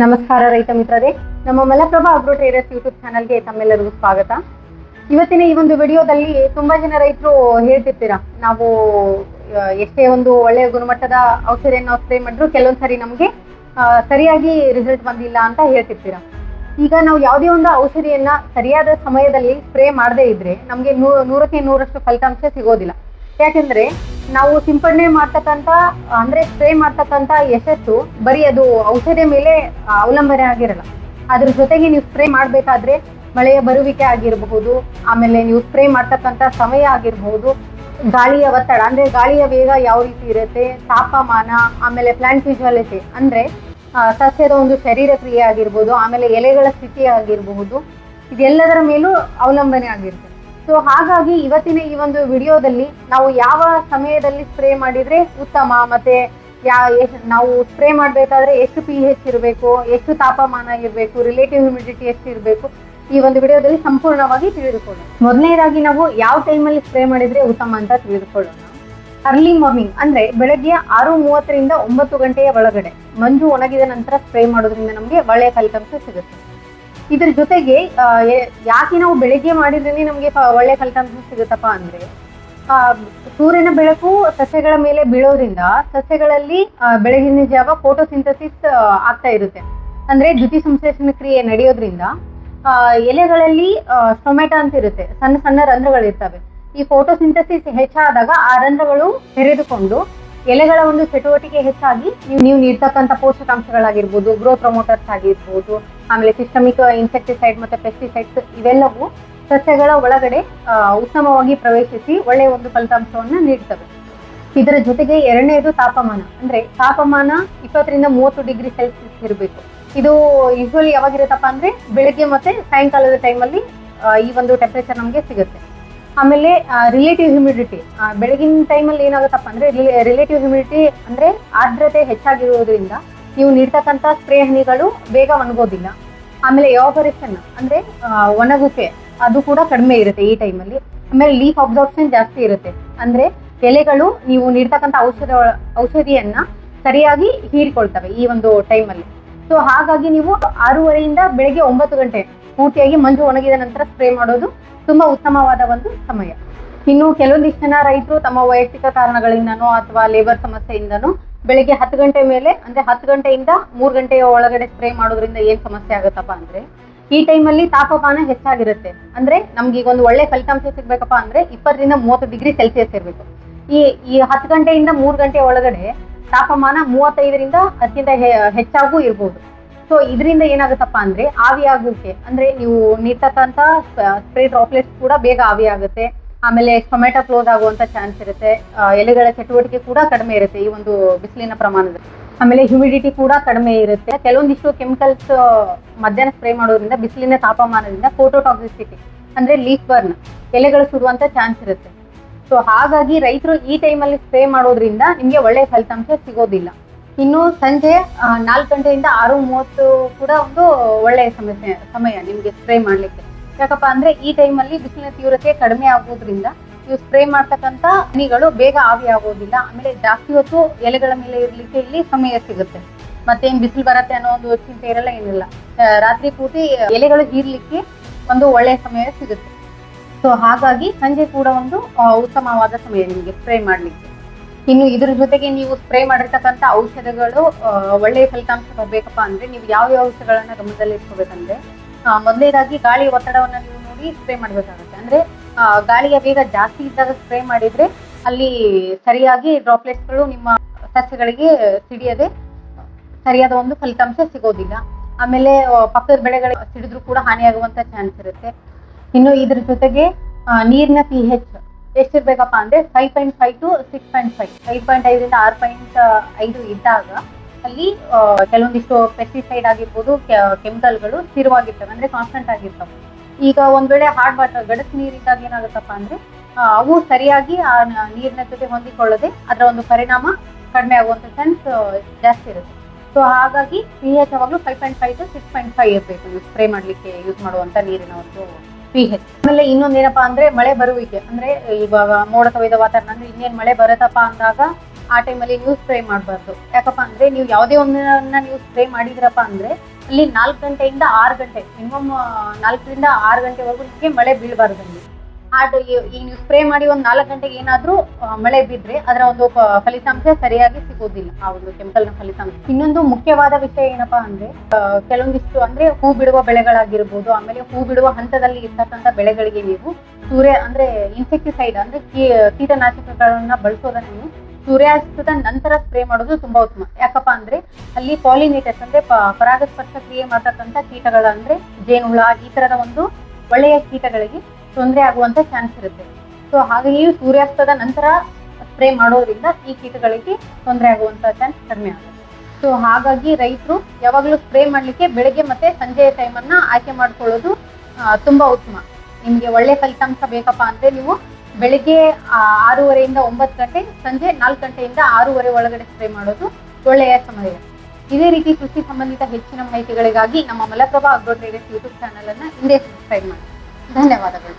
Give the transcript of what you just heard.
ನಮಸ್ಕಾರ ರೈತ ಮಿತ್ರರೇ, ನಮ್ಮ ಮಲಪ್ರಭಾ ಅಗ್ರೋ ಟ್ರೇಡರ್ಸ್ ಯೂಟ್ಯೂಬ್ ಚಾನಲ್ಗೆ ತಮ್ಮೆಲ್ಲರಿಗೂ ಸ್ವಾಗತ. ಇವತ್ತಿನ ಈ ಒಂದು ವಿಡಿಯೋದಲ್ಲಿ ತುಂಬಾ ಜನ ರೈತರು ಹೇಳ್ತಿರ್ತೀರಾ, ನಾವು ಎಷ್ಟೇ ಒಂದು ಒಳ್ಳೆಯ ಗುಣಮಟ್ಟದ ಔಷಧಿಯನ್ನು ಸ್ಪ್ರೇ ಮಾಡಿದ್ರು ಕೆಲವೊಂದ್ಸರಿ ನಮಗೆ ಸರಿಯಾಗಿ ರಿಸಲ್ಟ್ ಬಂದಿಲ್ಲ ಅಂತ ಹೇಳ್ತಿರ್ತೀರಾ. ಈಗ ನಾವು ಯಾವುದೇ ಒಂದು ಔಷಧಿಯನ್ನ ಸರಿಯಾದ ಸಮಯದಲ್ಲಿ ಸ್ಪ್ರೇ ಮಾಡದೇ ಇದ್ರೆ ನಮಗೆ 100% ಫಲಿತಾಂಶ ಸಿಗೋದಿಲ್ಲ. ಯಾಕೆಂದ್ರೆ ನಾವು ಸಿಂಪಡಣೆ ಮಾಡ್ತಕ್ಕಂಥ ಅಂದ್ರೆ ಸ್ಪ್ರೇ ಮಾಡ್ತಕ್ಕಂಥ ಯಶಸ್ಸು ಬರೀ ಅದು ಔಷಧಿಯ ಮೇಲೆ ಅವಲಂಬನೆ ಆಗಿರಲ್ಲ. ಅದ್ರ ಜೊತೆಗೆ ನೀವು ಸ್ಪ್ರೇ ಮಾಡ್ಬೇಕಾದ್ರೆ ಮಳೆಯ ಬರುವಿಕೆ ಆಗಿರಬಹುದು, ಆಮೇಲೆ ನೀವು ಸ್ಪ್ರೇ ಮಾಡ್ತಕ್ಕಂಥ ಸಮಯ ಆಗಿರಬಹುದು, ಗಾಳಿಯ ಒತ್ತಡ ಅಂದ್ರೆ ಗಾಳಿಯ ವೇಗ ಯಾವ ರೀತಿ ಇರುತ್ತೆ, ತಾಪಮಾನ, ಆಮೇಲೆ ಪ್ಲಾಂಟ್ ಫಿಸಿಯಾಲಜಿ ಅಂದ್ರೆ ಸಸ್ಯದ ಒಂದು ಶರೀರ ಕ್ರಿಯೆ ಆಗಿರ್ಬೋದು, ಆಮೇಲೆ ಎಲೆಗಳ ಸ್ಥಿತಿ ಆಗಿರಬಹುದು, ಇದೆಲ್ಲದರ ಮೇಲೂ ಅವಲಂಬನೆ ಆಗಿರುತ್ತೆ. ಸೊ ಹಾಗಾಗಿ ಇವತ್ತಿನ ಈ ಒಂದು ವಿಡಿಯೋದಲ್ಲಿ ನಾವು ಯಾವ ಸಮಯದಲ್ಲಿ ಸ್ಪ್ರೇ ಮಾಡಿದ್ರೆ ಉತ್ತಮ, ಮತ್ತೆ ನಾವು ಸ್ಪ್ರೇ ಮಾಡಬೇಕಾದ್ರೆ ಎಷ್ಟು pH ಇರಬೇಕು, ಎಷ್ಟು ತಾಪಮಾನ ಇರಬೇಕು, ರಿಲೇಟಿವ್ ಹ್ಯುಮಿಡಿಟಿ ಎಷ್ಟು ಇರಬೇಕು, ಈ ಒಂದು ವಿಡಿಯೋದಲ್ಲಿ ಸಂಪೂರ್ಣವಾಗಿ ತಿಳಿದುಕೊಳ್ಳೋಣ. ಮೊದಲನೇದಾಗಿ ನಾವು ಯಾವ ಟೈಮಲ್ಲಿ ಸ್ಪ್ರೇ ಮಾಡಿದ್ರೆ ಉತ್ತಮ ಅಂತ ತಿಳಿದುಕೊಳ್ಳೋಣ. ಅರ್ಲಿ ಮಾರ್ನಿಂಗ್ ಅಂದ್ರೆ ಬೆಳಗ್ಗೆ 6:30ರಿಂದ 9 ಗಂಟೆಯ ಒಳಗಡೆ ಮಂಜು ಒಣಗಿದ ನಂತರ ಸ್ಪ್ರೇ ಮಾಡೋದ್ರಿಂದ ನಮಗೆ ಒಳ್ಳೆಯ ಫಲಿತಾಂಶ ಸಿಗುತ್ತೆ. ಇದ್ರ ಜೊತೆಗೆ ಯಾಕೆ ನಾವು ಬೆಳಿಗ್ಗೆ ಮಾಡಿದ್ರೆ ನಮಗೆ ಒಳ್ಳೆ ಫಲಿತಾಂಶ ಸಿಗುತ್ತಪ್ಪ ಅಂದ್ರೆ ಸೂರ್ಯನ ಬೆಳಕು ಸಸ್ಯಗಳ ಮೇಲೆ ಬೀಳೋದ್ರಿಂದ ಸಸ್ಯಗಳಲ್ಲಿ ಬೆಳಗಿನ ಜಾವ ಫೋಟೋಸಿಂಥಸಿಸ್ ಆಗ್ತಾ ಇರುತ್ತೆ. ಅಂದ್ರೆ ದ್ಯುತಿ ಸಂಶ್ಲೇಷಣ ಕ್ರಿಯೆ ನಡೆಯೋದ್ರಿಂದ ಎಲೆಗಳಲ್ಲಿ ಸ್ಟೊಮೆಟಾ ಅಂತ ಇರುತ್ತೆ, ಸಣ್ಣ ಸಣ್ಣ ರಂಧ್ರಗಳಿರ್ತವೆ. ಈ ಫೋಟೋಸಿಂಥಸಿಸ್ ಹೆಚ್ಚಾದಾಗ ಆ ರಂಧ್ರಗಳು ತೆರೆದುಕೊಂಡು ಎಲೆಗಳ ಒಂದು ಚಟುವಟಿಕೆ ಹೆಚ್ಚಾಗಿ ನೀವು ನೀಡ್ತಕ್ಕಂಥ ಪೋಷಕಾಂಶಗಳಾಗಿರ್ಬೋದು, ಗ್ರೋತ್ ಪ್ರಮೋಟರ್ಸ್ ಆಗಿರ್ಬೋದು, ಆಮೇಲೆ ಸಿಸ್ಟಮಿಕ್ ಇನ್ಸೆಕ್ಟಿಸೈಡ್ ಮತ್ತೆ ಪೆಸ್ಟಿಸೈಡ್ಸ್ ಇವೆಲ್ಲವೂ ಸಸ್ಯಗಳ ಒಳಗಡೆ ಉತ್ತಮವಾಗಿ ಪ್ರವೇಶಿಸಿ ಒಳ್ಳೆಯ ಒಂದು ಫಲಿತಾಂಶವನ್ನ ನೀಡ್ತವೆ. ಇದರ ಜೊತೆಗೆ ಎರಡನೇದು ತಾಪಮಾನ. ಅಂದ್ರೆ ತಾಪಮಾನ 20ರಿಂದ 30 ಡಿಗ್ರಿ ಸೆಲ್ಸಿಯಸ್ ಇರಬೇಕು. ಇದು ಯೂಶುವಲಿ ಯಾವಾಗಿರುತ್ತಪ್ಪ ಅಂದ್ರೆ ಬೆಳಗ್ಗೆ ಮತ್ತೆ ಸಾಯಂಕಾಲದ ಟೈಮಲ್ಲಿ ಈ ಒಂದು ಟೆಂಪರೇಚರ್ ನಮಗೆ ಸಿಗುತ್ತೆ. ಆಮೇಲೆ ರಿಲೇಟಿವ್ ಹ್ಯುಮಿಡಿಟಿ, ಬೆಳಗಿನ ಟೈಮಲ್ಲಿ ಏನಾಗುತ್ತಪ್ಪ ಅಂದ್ರೆ ರಿಲೇಟಿವ್ ಹ್ಯುಮಿಡಿಟಿ ಅಂದ್ರೆ ಆರ್ದ್ರತೆ ಹೆಚ್ಚಾಗಿರುವುದರಿಂದ ನೀವು ನೀಡ್ತಕ್ಕಂಥ ಸ್ಪ್ರೇ ಹನಿಗಳು ಬೇಗ ಒಣಗೋದಿಲ್ಲ. ಆಮೇಲೆ ಎವಾಪರೇಷನ್ ಅಂದ್ರೆ ಒಣಗುವಿಕೆ ಅದು ಕೂಡ ಕಡಿಮೆ ಇರುತ್ತೆ ಈ ಟೈಮಲ್ಲಿ. ಆಮೇಲೆ ಲೀಫ್ ಅಬ್ಸಾರ್ಪ್ಷನ್ ಜಾಸ್ತಿ ಇರುತ್ತೆ, ಅಂದ್ರೆ ಎಲೆಗಳು ನೀವು ನೀಡ್ತಕ್ಕಂಥ ಔಷಧಿಯನ್ನ ಸರಿಯಾಗಿ ಹೀರಿಕೊಳ್ತವೆ ಈ ಒಂದು ಟೈಮಲ್ಲಿ. ಸೊ ಹಾಗಾಗಿ ನೀವು 6:30ರಿಂದ ಬೆಳಗ್ಗೆ 9 ಗಂಟೆ ಪೂರ್ತಿಯಾಗಿ ಮಂಜು ಒಣಗಿದ ನಂತರ ಸ್ಪ್ರೇ ಮಾಡೋದು ತುಂಬಾ ಉತ್ತಮವಾದ ಒಂದು ಸಮಯ. ಇನ್ನು ಕೆಲವೊಂದಿಷ್ಟು ಜನ ರೈತರು ತಮ್ಮ ವೈಯಕ್ತಿಕ ಕಾರಣಗಳಿಂದನೋ ಅಥವಾ ಲೇಬರ್ ಸಮಸ್ಯೆಯಿಂದನೋ ಬೆಳಿಗ್ಗೆ 10 ಗಂಟೆ ಮೇಲೆ ಅಂದ್ರೆ 10 ಗಂಟೆಯಿಂದ 3 ಗಂಟೆಯ ಒಳಗಡೆ ಸ್ಪ್ರೇ ಮಾಡೋದ್ರಿಂದ ಏನ್ ಸಮಸ್ಯೆ ಆಗುತ್ತಪ್ಪ ಅಂದ್ರೆ ಈ ಟೈಮಲ್ಲಿ ತಾಪಮಾನ ಹೆಚ್ಚಾಗಿರುತ್ತೆ. ಅಂದ್ರೆ ನಮ್ಗೆ ಈಗ ಒಂದು ಒಳ್ಳೆ ಫಲಿತಾಂಶ ಸಿಗ್ಬೇಕಪ್ಪ ಅಂದ್ರೆ 20ರಿಂದ 30 ಡಿಗ್ರಿ ಸೆಲ್ಸಿಯಸ್ ಇರಬೇಕು. ಈ 10 ಗಂಟೆಯಿಂದ 3 ಗಂಟೆ ಒಳಗಡೆ ತಾಪಮಾನ 35ರಿಂದ ಅದಕ್ಕಿಂತ ಹೆಚ್ಚಾಗೂ ಇರ್ಬೋದು. ಸೊ ಇದರಿಂದ ಏನಾಗುತ್ತಪ್ಪ ಅಂದ್ರೆ ಆವಿ ಆಗುವಿಕೆ ಅಂದ್ರೆ ನೀವು ನೀಡ್ತಕ್ಕಂಥ ಸ್ಪ್ರೇ ಡ್ರಾಪ್ಲೆಟ್ಸ್ ಕೂಡ ಬೇಗ ಆವಿ ಆಗುತ್ತೆ. ಆಮೇಲೆ ಟೊಮೆಟೊ ಕ್ಲೋಸ್ ಆಗುವಂತ ಚಾನ್ಸ್ ಇರುತ್ತೆ. ಎಲೆಗಳ ಚಟುವಟಿಕೆ ಕೂಡ ಕಡಿಮೆ ಇರುತ್ತೆ ಈ ಒಂದು ಬಿಸಿಲಿನ ಪ್ರಮಾಣದಲ್ಲಿ. ಆಮೇಲೆ ಹ್ಯುಮಿಡಿಟಿ ಕೂಡ ಕಡಿಮೆ ಇರುತ್ತೆ. ಕೆಲವೊಂದಿಷ್ಟು ಕೆಮಿಕಲ್ಸ್ ಮಧ್ಯಾಹ್ನ ಸ್ಪ್ರೇ ಮಾಡೋದ್ರಿಂದ ಬಿಸಿಲಿನ ತಾಪಮಾನದಿಂದ ಫೋಟೋಟಾಕ್ಸಿಸಿಟಿ ಅಂದ್ರೆ ಲೀಫ್ ಬರ್ನ್ ಎಲೆಗಳು ಸುಡುವಂತ ಚಾನ್ಸ್ ಇರುತ್ತೆ. ಸೊ ಹಾಗಾಗಿ ರೈತರು ಈ ಟೈಮಲ್ಲಿ ಸ್ಪ್ರೇ ಮಾಡೋದ್ರಿಂದ ನಿಮ್ಗೆ ಒಳ್ಳೆಯ ಫಲಿತಾಂಶ ಸಿಗೋದಿಲ್ಲ. ಇನ್ನು ಸಂಜೆ 4 ಗಂಟೆಯಿಂದ 6:30 ಕೂಡ ಒಂದು ಒಳ್ಳೆಯ ಸಮಯ ನಿಮ್ಗೆ ಸ್ಪ್ರೇ ಮಾಡ್ಲಿಕ್ಕೆ. ಯಾಕಪ್ಪ ಅಂದ್ರೆ ಈ ಟೈಮಲ್ಲಿ ಬಿಸಿಲಿನ ತೀವ್ರತೆ ಕಡಿಮೆ ಆಗೋದ್ರಿಂದ ನೀವು ಸ್ಪ್ರೇ ಮಾಡ್ತಕ್ಕಂಥ ಹನಿಗಳು ಬೇಗ ಆವಿ ಆಗೋದಿಲ್ಲ. ಆಮೇಲೆ ಜಾಸ್ತಿ ಹೊತ್ತು ಎಲೆಗಳ ಮೇಲೆ ಇರ್ಲಿಕ್ಕೆ ಇಲ್ಲಿ ಸಮಯ ಸಿಗುತ್ತೆ. ಮತ್ತೇನ್ ಬಿಸಿಲು ಬರತ್ತೆ ಅನ್ನೋ ಒಂದು ಚಿಂತೆ ಇರಲ್ಲ, ಏನಿಲ್ಲ. ರಾತ್ರಿ ಪೂರ್ತಿ ಎಲೆಗಳು ಹೀರ್ಲಿಕ್ಕೆ ಒಂದು ಒಳ್ಳೆಯ ಸಮಯ ಸಿಗುತ್ತೆ. ಸೊ ಹಾಗಾಗಿ ಸಂಜೆ ಕೂಡ ಒಂದು ಉತ್ತಮವಾದ ಸಮಯ ನಿಮಗೆ ಸ್ಪ್ರೇ ಮಾಡ್ಲಿಕ್ಕೆ. ಇನ್ನು ಇದ್ರ ಜೊತೆಗೆ ನೀವು ಸ್ಪ್ರೇ ಮಾಡಿರ್ತಕ್ಕಂಥ ಔಷಧಗಳು ಒಳ್ಳೆಯ ಫಲಿತಾಂಶ ಬರ್ಬೇಕಪ್ಪ ಅಂದ್ರೆ ನೀವು ಯಾವ ಔಷಧಗಳನ್ನ ಗಮನದಲ್ಲಿ ಇಟ್ಕೋಬೇಕಂದ್ರೆ ಮೊದಲನೇದಾಗಿ ಗಾಳಿಯ ಒತ್ತಡವನ್ನ ನೀವು ನೋಡಿ ಸ್ಪ್ರೇ ಮಾಡ್ಬೇಕಾಗುತ್ತೆ. ಅಂದ್ರೆ ಗಾಳಿಯ ವೇಗ ಜಾಸ್ತಿ ಇದ್ದಾಗ ಸ್ಪ್ರೇ ಮಾಡಿದ್ರೆ ಅಲ್ಲಿ ಸರಿಯಾಗಿ ಡ್ರಾಪ್ಲೆಟ್ಸ್ಗಳು ನಿಮ್ಮ ಸಸ್ಯಗಳಿಗೆ ಸಿಡಿಯದೆ ಸರಿಯಾದ ಒಂದು ಫಲಿತಾಂಶ ಸಿಗೋದಿಲ್ಲ. ಆಮೇಲೆ ಪಕ್ಕದ ಬೆಳೆಗಳಿಗೆ ಸಿಡಿದ್ರು ಕೂಡ ಹಾನಿಯಾಗುವಂತ ಚಾನ್ಸ್ ಇರುತ್ತೆ. ಇನ್ನು ಇದ್ರ ಜೊತೆಗೆ ನೀರಿನ pH ಎಷ್ಟಿರ್ಬೇಕಪ್ಪ ಅಂದ್ರೆ 5.5 to 6.5, 5.5ರಿಂದ 6.5 ಇದ್ದಾಗ ಅಲ್ಲಿ ಕೆಲವೊಂದಿಷ್ಟು ಪೆಸ್ಟಿಸೈಡ್ ಆಗಿರ್ಬೋದು, ಕೆಮಿಕಲ್ಗಳು ಸ್ಥಿರವಾಗಿರ್ತವೆ ಅಂದ್ರೆ ಕಾನ್ಸ್ಟೆಂಟ್ ಆಗಿರ್ತವೆ. ಈಗ ಒಂದ್ ವೇಳೆ ಹಾರ್ಡ್ ವಾಟರ್ ಗಡಸು ನೀರಿದ್ದಾಗ ಏನಾಗುತ್ತಪ್ಪ ಅಂದ್ರೆ ಅವು ಸರಿಯಾಗಿ ಆ ನೀರಿನ ಜೊತೆ ಹೊಂದಿಕೊಳ್ಳದೆ ಅದರ ಒಂದು ಪರಿಣಾಮ ಕಡಿಮೆ ಆಗುವಂತ ಚಾನ್ಸ್ ಜಾಸ್ತಿ ಇರುತ್ತೆ. ಸೊ ಹಾಗಾಗಿ pH ಯಾವಾಗಲೂ 5.5 to 6.5 ಇರಬೇಕು ನೀವು ಸ್ಪ್ರೇ ಮಾಡ್ಲಿಕ್ಕೆ ಯೂಸ್ ಮಾಡುವಂತ ನೀರಿನ ಒಂದು pH. ಆಮೇಲೆ ಇನ್ನೊಂದೇನಪ್ಪಾ ಅಂದ್ರೆ ಮಳೆ ಬರುವಿಕೆ. ಅಂದ್ರೆ ಇವಾಗ ಮೋಡ ಕವಿದ ವಾತಾವರಣ ಅಂದ್ರೆ ಇನ್ನೇನ್ ಮಳೆ ಬರುತ್ತಪ್ಪ ಅಂದಾಗ ಆ ಟೈಮಲ್ಲಿ ನೀವು ಸ್ಪ್ರೇ ಮಾಡಬಾರ್ದು. ಯಾಕಪ್ಪ ಅಂದ್ರೆ ನೀವು ಯಾವುದೇ ಒಂದನ್ನ ನೀವು ಸ್ಪ್ರೇ ಮಾಡಿದ್ರಪ್ಪ ಅಂದ್ರೆ ಅಲ್ಲಿ 4 ಗಂಟೆಯಿಂದ 6 ಗಂಟೆ ಮಿನಿಮಮ್ 4ರಿಂದ 6 ಗಂಟೆವರೆಗೂ ನಿಮಗೆ ಮಳೆ ಬೀಳಬಾರ್ದು ಅಲ್ಲಿ. ಈಗ ನೀವು ಸ್ಪ್ರೇ ಮಾಡಿ ಒಂದ್ 4 ಗಂಟೆಗೆ ಏನಾದ್ರೂ ಮಳೆ ಬಿದ್ರೆ ಅದರ ಒಂದು ಫಲಿತಾಂಶ ಸರಿಯಾಗಿ ಸಿಗೋದಿಲ್ಲ, ಆ ಒಂದು ಕೆಮಿಕಲ್ ನ ಫಲಿತಾಂಶ. ಇನ್ನೊಂದು ಮುಖ್ಯವಾದ ವಿಷಯ ಏನಪ್ಪಾ ಅಂದ್ರೆ ಕೆಲವೊಂದಿಷ್ಟು ಅಂದ್ರೆ ಹೂ ಬಿಡುವ ಬೆಳೆಗಳಾಗಿರ್ಬೋದು, ಆಮೇಲೆ ಹೂ ಬಿಡುವ ಹಂತದಲ್ಲಿ ಇರ್ತಕ್ಕಂಥ ಬೆಳೆಗಳಿಗೆ ನೀವು ಇನ್ಸೆಕ್ಟಿಸೈಡ್ ಅಂದ್ರೆ ಕೀಟನಾಶಕಗಳನ್ನ ಬಳಸೋದನ್ನ ನೀವು ಸೂರ್ಯಾಸ್ತದ ನಂತರ ಸ್ಪ್ರೇ ಮಾಡೋದು ತುಂಬಾ ಉತ್ತಮ. ಯಾಕಪ್ಪ ಅಂದ್ರೆ ಅಲ್ಲಿ ಪಾಲಿನೇಟರ್ಸ್ ಅಂದ್ರೆ ಪರಾಗಸ್ಪರ್ಶ ಕ್ರಿಯೆ ಮಾಡ್ತಕ್ಕಂಥ ಕೀಟಗಳ ಅಂದ್ರೆ ಜೇನುಹುಳ ಈ ತರದ ಒಂದು ಒಳ್ಳೆಯ ಕೀಟಗಳಿಗೆ ತೊಂದರೆ ಆಗುವಂತ ಚಾನ್ಸ್ ಇರುತ್ತೆ. ಸೊ ಹಾಗಾಗಿ ಸೂರ್ಯಾಸ್ತದ ನಂತರ ಸ್ಪ್ರೇ ಮಾಡೋದ್ರಿಂದ ಈ ಕೀಟಗಳಿಗೆ ತೊಂದರೆ ಆಗುವಂತ ಚಾನ್ಸ್ ಕಡಿಮೆ ಆಗುತ್ತೆ. ಸೊ ಹಾಗಾಗಿ ರೈತರು ಯಾವಾಗಲೂ ಸ್ಪ್ರೇ ಮಾಡ್ಲಿಕ್ಕೆ ಬೆಳಗ್ಗೆ ಮತ್ತೆ ಸಂಜೆಯ ಟೈಮನ್ನ ಆಯ್ಕೆ ಮಾಡ್ಕೊಳ್ಳೋದು ತುಂಬಾ ಉತ್ತಮ. ನಿಮ್ಗೆ ಒಳ್ಳೆ ಫಲಿತಾಂಶ ಬೇಕಪ್ಪ ಅಂದ್ರೆ ನೀವು ಬೆಳಿಗ್ಗೆ 6:30ಯಿಂದ 9 ಗಂಟೆ, ಸಂಜೆ 4 ಗಂಟೆಯಿಂದ 6:30 ಒಳಗಡೆ ಸ್ಪ್ರೇ ಮಾಡೋದು ಒಳ್ಳೆಯ ಸಮಯ. ಇದೇ ರೀತಿ ಕೃಷಿ ಸಂಬಂಧಿತ ಹೆಚ್ಚಿನ ಮಾಹಿತಿಗಳಿಗಾಗಿ ನಮ್ಮ Malaprabha agro traders YouTube channel ಅನ್ನ ಹಿಂದೆ ಸಬ್ಸ್ಕ್ರೈಬ್ ಮಾಡಿ. ಧನ್ಯವಾದಗಳು.